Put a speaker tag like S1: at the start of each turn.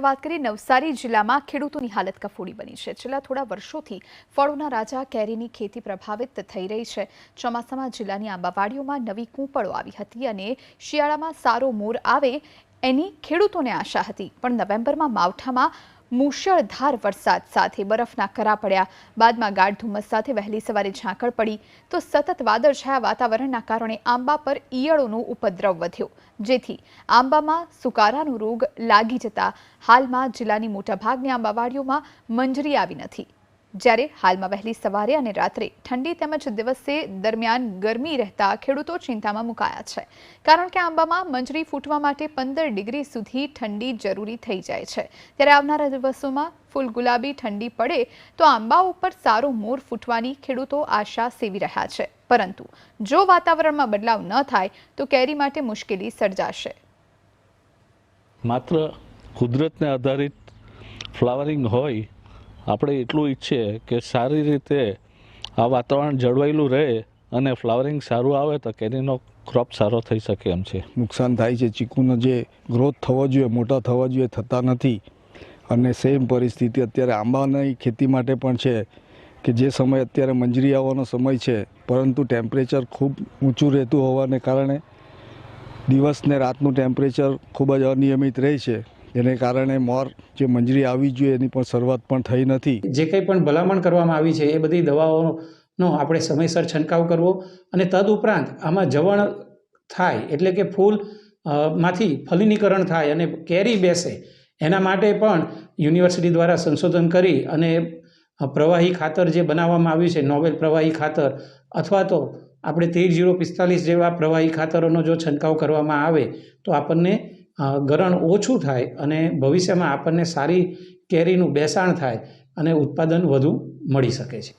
S1: વાત કરીએ નવસારી જિલ્લામાં ખેડૂતોની હાલત કફોડી બની છે। છેલ્લા થોડા વર્ષોથી ફળોના રાજા કેરીની ખેતી પ્રભાવિત થઈ રહી છે। ચોમાસામાં જિલ્લાની આંબાવાડીઓમાં નવી કૂંપળો આવી હતી અને શિયાળામાં સારો મોર આવે એની ખેડૂતોને આશા હતી, પણ નવેમ્બરમાં માવઠામાં મુશળધાર વરસાદ સાથે બરફના કરા પડ્યા, બાદમાં ગાઢ ધુમ્મસ સાથે વહેલી સવારે ઝાકળ પડી તો સતત વાદળછાયા વાતાવરણના કારણે આંબા પર ઈયળોનો ઉપદ્રવ વધ્યો, જેથી આંબામાં સુકારાનો રોગ લાગી જતા હાલમાં જિલ્લાની મોટાભાગની આંબાવાડીઓમાં મંજરી આવી નથી। જ્યારે હાલમાં વહેલી સવારે અને રાત્રે ઠંડી તેમજ દિવસે દરમિયાન ગરમી રહેતા ખેડૂતો ચિંતામાં મુકાયા છે, કારણ કે આંબામાં મંજરી ફૂટવા માટે 15 ડિગ્રી સુધી ઠંડી જરૂરી થઈ જાય છે। ત્યારે આવનારા દિવસોમાં ફૂલ ગુલાબી ઠંડી પડે તો આંબા ઉપર સારો મોર ફૂટવાની ખેડૂતો આશા સેવી રહ્યા છે, પરંતુ જો વાતાવરણમાં બદલાવ ન થાય તો કેરી માટે મુશ્કેલી સર્જાશે।
S2: માત્ર કુદરતને આધારિત ફ્લાવરિંગ હોય, આપણે એટલું ઈચ્છીએ કે સારી રીતે આ વાતાવરણ જળવાયેલું રહે અને ફ્લાવરિંગ સારું આવે તો કેરીનો ક્રોપ સારો થઈ શકે એમ છે।
S3: નુકસાન થાય છે, ચીકુનો જે ગ્રોથ થવો જોઈએ, મોટા થવા જોઈએ, થતા નથી। અને સેમ પરિસ્થિતિ અત્યારે આંબાની ખેતી માટે પણ છે કે જે સમય અત્યારે મંજરી આવવાનો સમય છે, પરંતુ ટેમ્પરેચર ખૂબ ઊંચું રહેતું હોવાને કારણે દિવસ ને રાતનું ટેમ્પરેચર ખૂબ જ અનિયમિત રહે છે, જેને કારણે મોર જે મંજરી આવી જોઈએ એની પણ શરૂઆત પણ થઈ નથી।
S4: જે કંઈ પણ ભલામણ કરવામાં આવી છે એ બધી દવાઓનો આપણે સમયસર છંટકાવ કરવો અને તદુપરાંત આમાં જવણ થાય એટલે કે ફૂલ માંથી ફલિનીકરણ થાય અને કેરી બેસે એના માટે પણ યુનિવર્સિટી દ્વારા સંશોધન કરી અને પ્રવાહી ખાતર જે બનાવવામાં આવ્યું છે, નોવેલ પ્રવાહી ખાતર અથવા તો આપણે 13-045 જેવા પ્રવાહી ખાતરોનો જો છંટકાવ કરવામાં આવે તો આપણને ગરણ ઓછું થાય અને ભવિષ્યમાં આપણને સારી કેરીનું બેસાણ થાય અને ઉત્પાદન વધુ મળી શકે છે।